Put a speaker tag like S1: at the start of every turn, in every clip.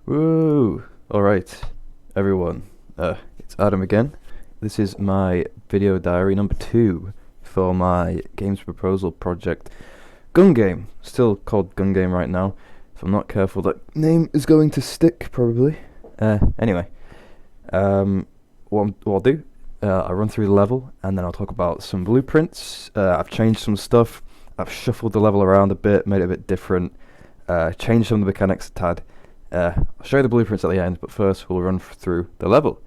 S1: Woo! Alright, everyone. It's Adam again. This is my video diary number 2 for my games proposal project. Gun Game. Still called Gun Game right now. If I'm not careful, that name is going to stick, probably. Anyway. What I'll do, I'll run through the level, and then I'll talk about some blueprints. I've changed some stuff. I've shuffled the level around a bit, made it a bit different. Changed some of the mechanics a tad. I'll show you the blueprints at the end, but first we'll run through the level,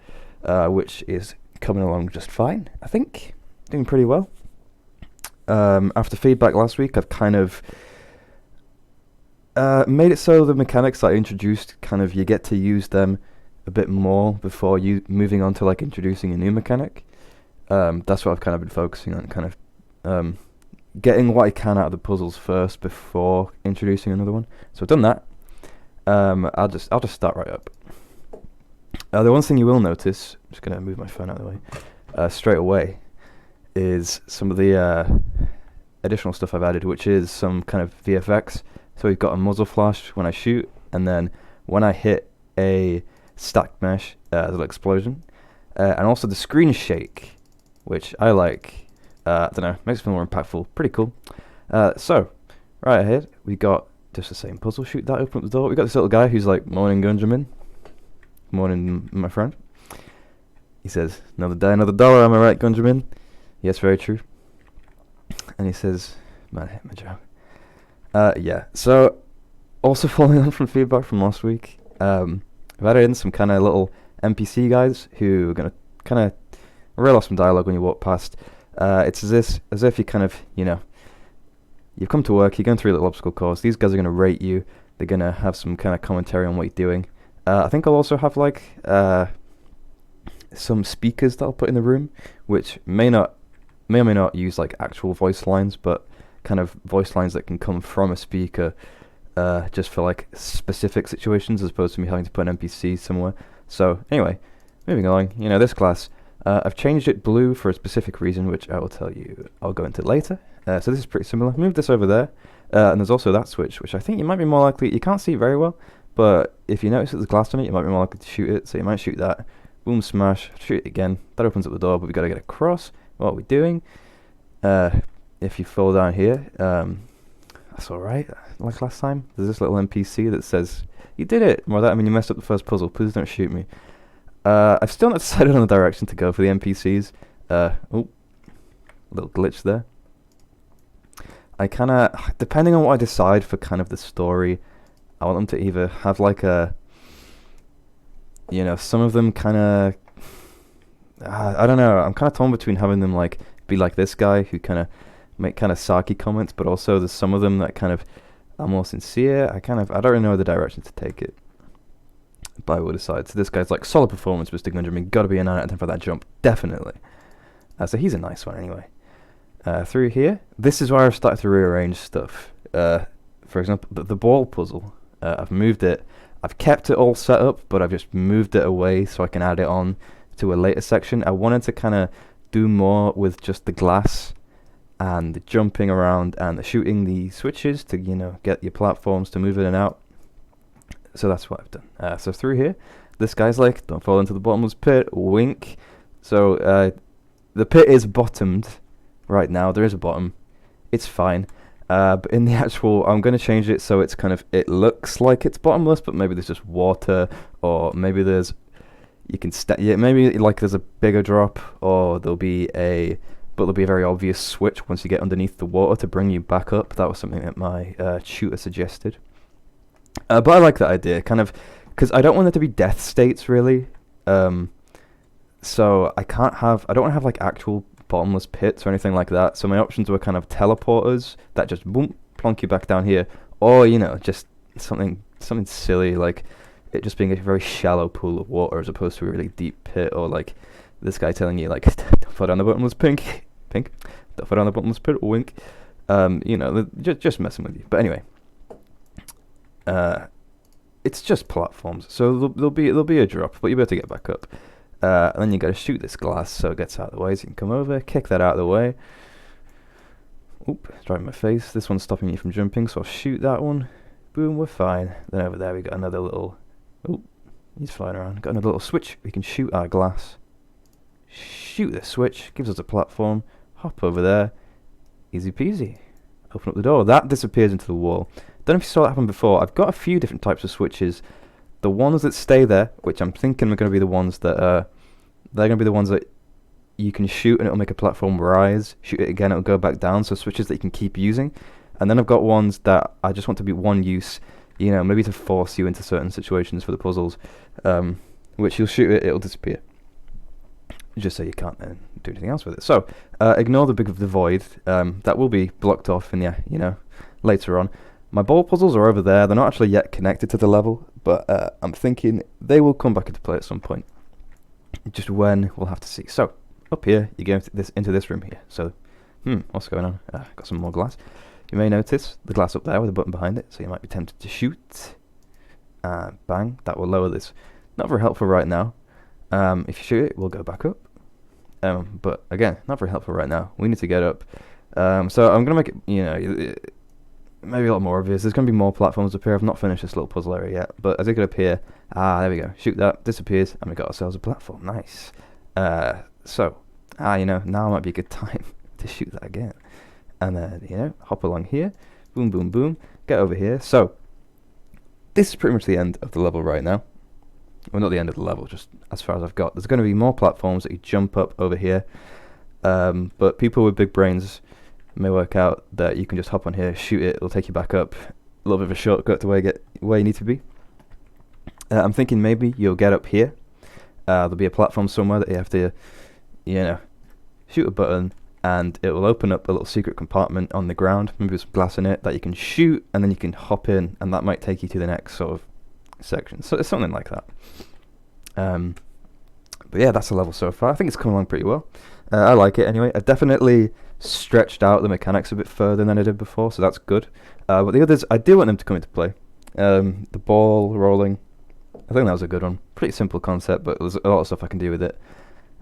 S1: which is coming along just fine, I think. Doing pretty well. After feedback last week, I've kind of made it so the mechanics that I introduced, kind of, you get to use them a bit more before you moving on to like introducing a new mechanic. That's what I've kind of been focusing on, kind of getting what I can out of the puzzles first before introducing another one. So I've done that. I'll just start right up. The one thing you will notice, I'm just gonna move my phone out of the way, straight away, is some of the additional stuff I've added, which is some kind of VFX. So we've got a muzzle flash when I shoot, and then when I hit a stacked mesh, there's an explosion, and also the screen shake, which I like. I don't know, makes it feel more impactful. Pretty cool. So right ahead, we got just the same puzzle. Shoot that, open up the door. We got this little guy who's like, "Morning, Gunjamin. Morning, my friend." He says, "Another day, another dollar. Am I right, Gunjamin?" Yes, very true. And he says, "Man, hit my job." Yeah. So, also following on from feedback from last week, I've added in some kind of little NPC guys who are gonna kind of rail off some dialogue when you walk past. It's as if you kind of, you've come to work, you're going through a little obstacle course. These guys are going to rate you. They're going to have some kind of commentary on what you're doing. I think I'll also have like some speakers that I'll put in the room, which may or may not use like actual voice lines, but kind of voice lines that can come from a speaker, just for like specific situations, as opposed to me having to put an NPC somewhere. So anyway, moving along. This class, I've changed it blue for a specific reason, which I will tell you. I'll go into later. So this is pretty similar. Move this over there, and there's also that switch, which I think you might be more likely. You can't see it very well, but if you notice that there's glass on it, you might be more likely to shoot it. So you might shoot that. Boom, smash. Shoot it again. That opens up the door, but we got to get across. What are we doing? If you fall down here, that's all right. Like last time, there's this little NPC that says, "You did it." More that, I mean, you messed up the first puzzle. Please don't shoot me. I've still not decided on the direction to go for the NPCs. Oh, little glitch there. I kind of, depending on what I decide for kind of the story, I want them to either have like a, some of them kind of, I don't know, I'm kind of torn between having them like be like this guy who kind of make kind of sarky comments, but also there's some of them that kind of are more sincere. I don't really know the direction to take it. But I will decide. So this guy's like, "Solid performance, Mr. Gunjamin. Gotta be a 9 out of 10 for that jump. Definitely." So he's a nice one anyway. Through here, this is where I've started to rearrange stuff. For example, the ball puzzle. I've moved it. I've kept it all set up, but I've just moved it away so I can add it on to a later section. I wanted to kind of do more with just the glass and the jumping around and the shooting the switches to, get your platforms to move in and out. So that's what I've done. So through here, this guy's like, "Don't fall into the bottomless pit." Wink. So the pit is bottomed right now. There is a bottom. It's fine. But in the actual, I'm going to change it so it's kind of, it looks like it's bottomless, but maybe there's just water, or maybe there's, maybe like there's a bigger drop, or there'll be a very obvious switch once you get underneath the water to bring you back up. That was something that my tutor suggested. But I like that idea, kind of, because I don't want it to be death states, really. So I don't want to have like actual bottomless pits or anything like that. So my options were kind of teleporters that just boom, plonk you back down here, or just something silly like it just being a very shallow pool of water as opposed to a really deep pit, or like this guy telling you like, "Don't fall down the bottomless pink, don't fall down the bottomless pit." Wink. Just messing with you. But anyway. It's just platforms, so there'll be a drop, but you better get back up. And then you gotta shoot this glass so it gets out of the way. So you can come over, kick that out of the way. Oop, it's right in my face. This one's stopping me from jumping, so I'll shoot that one. Boom, we're fine. Then over there we got another little Oh, he's flying around. Got another little switch. We can shoot our glass. Shoot the switch. Gives us a platform. Hop over there. Easy peasy. Open up the door. That disappears into the wall. Don't know if you saw that happen before. I've got a few different types of switches. The ones that stay there, which I'm thinking are going to be the ones that they're going to be the ones that you can shoot and it'll make a platform rise. Shoot it again, it'll go back down. So switches that you can keep using. And then I've got ones that I just want to be one use. You know, maybe to force you into certain situations for the puzzles, which you'll shoot it, it'll disappear. Just so you can't then do anything else with it. So ignore the void. That will be blocked off in the later on. My ball puzzles are over there. They're not actually yet connected to the level, but I'm thinking they will come back into play at some point. Just when, we'll have to see. So up here, you go into this room here. So, what's going on? Got some more glass. You may notice the glass up there with a button behind it, so you might be tempted to shoot. Bang, that will lower this. Not very helpful right now. If you shoot it, we'll go back up. But again, not very helpful right now. We need to get up. So I'm going to make it, maybe a lot more obvious. There's going to be more platforms up here. I've not finished this little puzzle area yet. But as I get up here, there we go. Shoot that, disappears, and we got ourselves a platform. Nice. So, now might be a good time to shoot that again. And then, hop along here. Boom, boom, boom. Get over here. So, this is pretty much the end of the level right now. Well, not the end of the level, just as far as I've got. There's going to be more platforms that you jump up over here. But people with big brains may work out that you can just hop on here, shoot it, it'll take you back up. A little bit of a shortcut to where you need to be. I'm thinking maybe you'll get up here. There'll be a platform somewhere that you have to, shoot a button, and it will open up a little secret compartment on the ground, maybe with some glass in it, that you can shoot, and then you can hop in, and that might take you to the next sort of section. So it's something like that. But yeah, that's the level so far. I think it's coming along pretty well. I like it anyway. I've definitely stretched out the mechanics a bit further than I did before, so that's good. But the others, I do want them to come into play. The ball rolling, I think that was a good one. Pretty simple concept, but there's a lot of stuff I can do with it.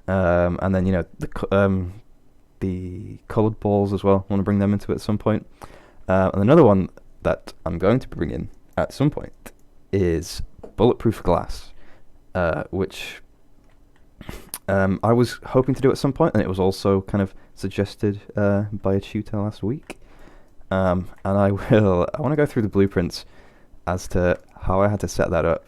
S1: And then, the coloured balls as well. I want to bring them into it at some point. And another one that I'm going to bring in at some point is bulletproof glass, which I was hoping to do at some point, and it was also kind of suggested by a tutor last week. And I want to go through the blueprints as to how I had to set that up,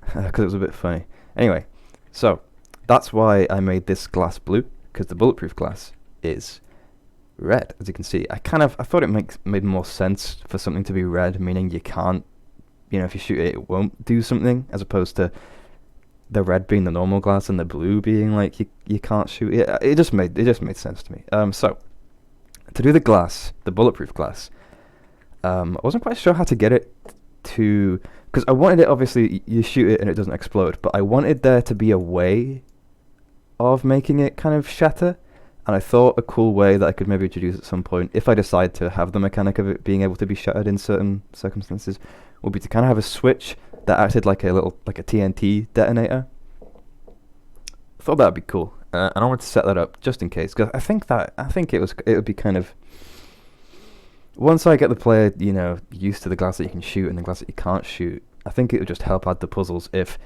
S1: because it was a bit funny. Anyway, so that's why I made this glass blue, because the bulletproof glass is red, as you can see. I thought it made more sense for something to be red, meaning you can't, if you shoot it, it won't do something, as opposed to the red being the normal glass and the blue being like you can't shoot it. It just made sense to me. So to do the bulletproof glass, I wasn't quite sure how to get it to, because I wanted it, obviously you shoot it and it doesn't explode, but I wanted there to be a way of making it kind of shatter. And I thought a cool way that I could maybe introduce at some point, if I decide to have the mechanic of it being able to be shattered in certain circumstances, would be to kind of have a switch that acted like a TNT detonator. I thought that would be cool, and I wanted to set that up just in case, because I think it would be kind of, once I get the player used to the glass that you can shoot and the glass that you can't shoot, I think it would just help add the puzzles if,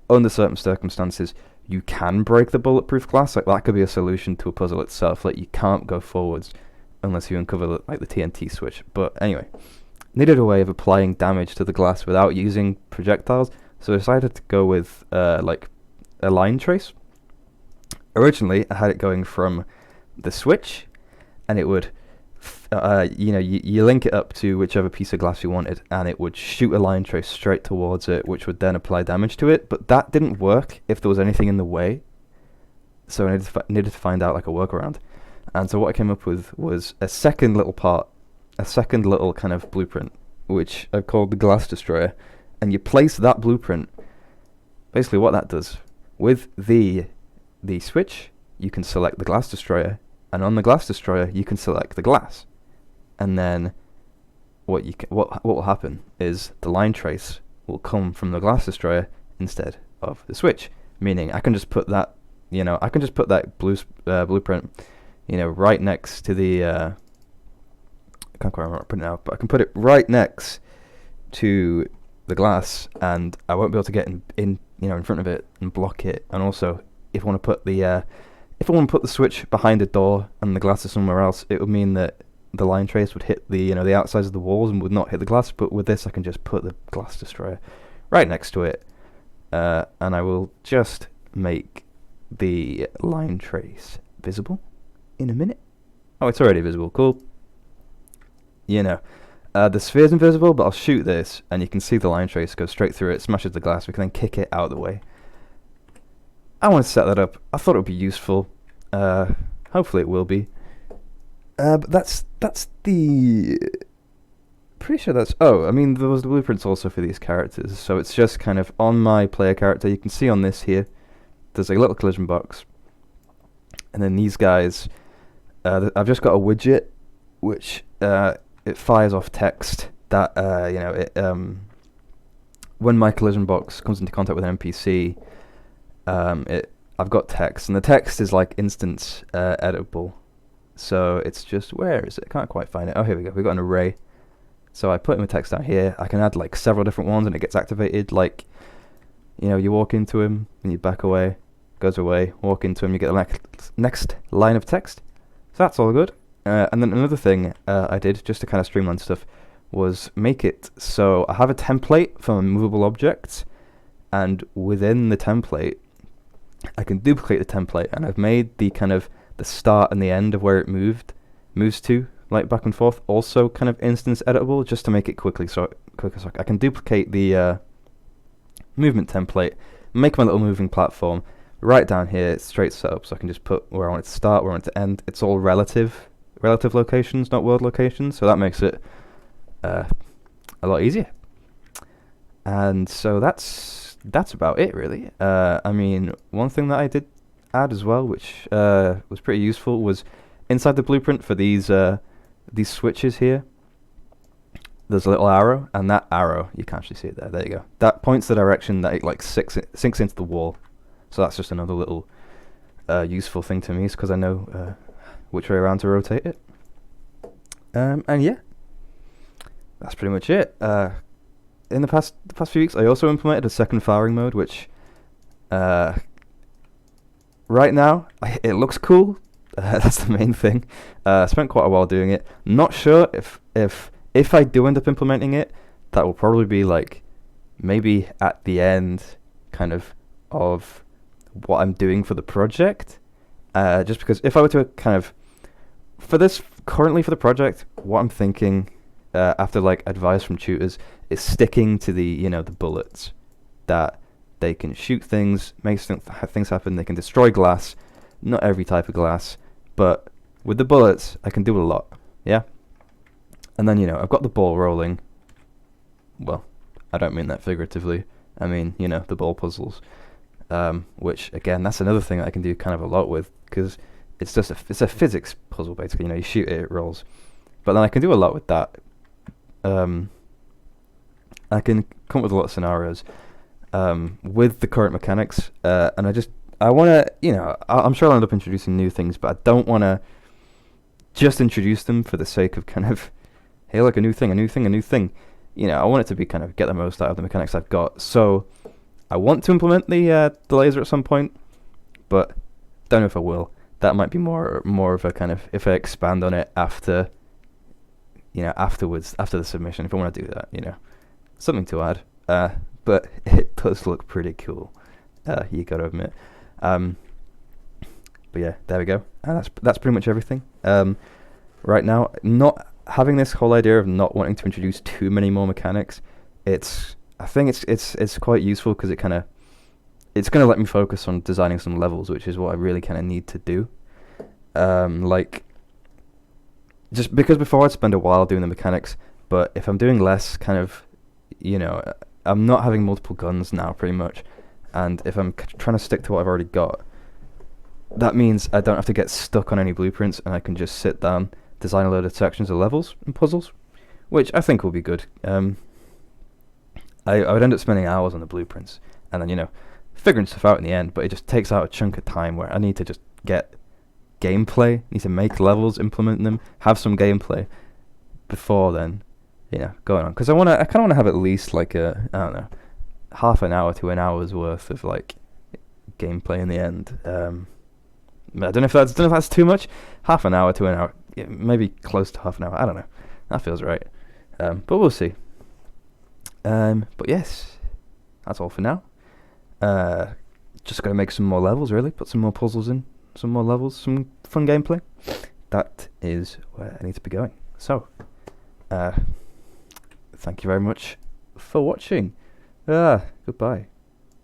S1: under certain circumstances, you can break the bulletproof glass. Like, that could be a solution to a puzzle itself. Like, you can't go forwards unless you uncover the TNT switch. But anyway, needed a way of applying damage to the glass without using projectiles, so I decided to go with like a line trace. Originally, I had it going from the switch, and it would, you link it up to whichever piece of glass you wanted, and it would shoot a line trace straight towards it, which would then apply damage to it. But that didn't work if there was anything in the way, so I needed to find out like a workaround. And so what I came up with was a second little kind of blueprint, which I've called the Glass Destroyer. And you place that blueprint, basically what that does, with the switch, you can select the Glass Destroyer, and on the Glass Destroyer, you can select the glass. And then what will happen is the line trace will come from the Glass Destroyer instead of the switch, meaning I can just put that, blueprint, right next to the, I can't quite remember what I'm putting it out, but I can put it right next to the glass, and I won't be able to get in in front of it and block it. And also, if I want to put the switch behind a door and the glass is somewhere else, it would mean that the line trace would hit the outsides of the walls and would not hit the glass. But with this, I can just put the glass destroyer right next to it, and I will just make the line trace visible in a minute. Oh, it's already visible. Cool. The sphere's invisible, but I'll shoot this, and you can see the line trace go straight through it, smashes the glass. We can then kick it out of the way. I want to set that up. I thought it would be useful. Hopefully it will be. But that's the... Pretty sure that's... Oh, I mean, there was the blueprints also for these characters, so it's just kind of on my player character. You can see on this here, there's a little collision box. And then these guys... I've just got a widget, which... it fires off text that when my collision box comes into contact with an NPC, I've got text, and the text is like instance editable. So it's just, where is it? I can't quite find it. Oh, here we go. We've got an array. So I put in the text down here. I can add like several different ones, and it gets activated. Like, you walk into him and you back away, goes away. Walk into him, you get the next line of text. So that's all good. And then another thing I did, just to kind of streamline stuff, was make it so I have a template for movable objects, and within the template, I can duplicate the template, and I've made the kind of the start and the end of where it moves to, like back and forth, also kind of instance editable, just to make it quicker. So I can duplicate the movement template, make my little moving platform. Right down here, it's straight setup, so I can just put where I want it to start, where I want it to end. It's all relative locations, not world locations, so that makes it a lot easier. And so that's about it, really. I mean, one thing that I did add as well, which was pretty useful, was inside the blueprint for these switches here, there's a little arrow, and that arrow, you can actually see it there you go, that points the direction that it like sinks into the wall. So that's just another little useful thing to me, because I know which way around to rotate it. And yeah, that's pretty much it. In the past few weeks, I also implemented a second firing mode, which right now it looks cool. That's the main thing. I spent quite a while doing it. Not sure if I do end up implementing it, that will probably be like maybe at the end kind of what I'm doing for the project. Just because if I were to kind of currently for the project, what I'm thinking after like advice from tutors is sticking to the bullets, that they can shoot things, make things happen. They can destroy glass, not every type of glass, but with the bullets I can do a lot. Yeah. And then I've got the ball rolling. Well, I don't mean that figuratively. I mean the ball puzzles, which again, that's another thing that I can do kind of a lot with, because it's just it's a physics puzzle basically. You shoot it, it rolls. But then I can do a lot with that. I can come up with a lot of scenarios with the current mechanics, and I want to, I'm sure I'll end up introducing new things, but I don't want to just introduce them for the sake of kind of, hey, look, a new thing. I want it to be kind of get the most out of the mechanics I've got. So I want to implement the laser at some point, but don't know if I will. That might be more of a kind of, if I expand on it after, afterwards, after the submission, if I want to do that, something to add. But it does look pretty cool, you gotta admit. But yeah, there we go. And that's pretty much everything. Right now, not having this whole idea of not wanting to introduce too many more mechanics, I think it's quite useful, because it's going to let me focus on designing some levels, which is what I really kind of need to do. Just because before I'd spend a while doing the mechanics, but if I'm doing less, kind of, I'm not having multiple guns now, pretty much. And if I'm trying to stick to what I've already got, that means I don't have to get stuck on any blueprints, and I can just sit down, design a load of sections of levels and puzzles, which I think will be good. I would end up spending hours on the blueprints, and then, figuring stuff out in the end, but it just takes out a chunk of time where I need to just get gameplay, need to make levels, implement them, have some gameplay before then, going on, because I kind of want to have at least like I don't know, half an hour to an hour's worth of like gameplay in the end. I don't know if that's too much. Half an hour to an hour, yeah, maybe close to half an hour. I don't know. That feels right. But we'll see. But yes, that's all for now. Just gotta make some more levels, really. Put some more puzzles in, some more levels, some fun gameplay. That is where I need to be going. So, thank you very much for watching. Goodbye.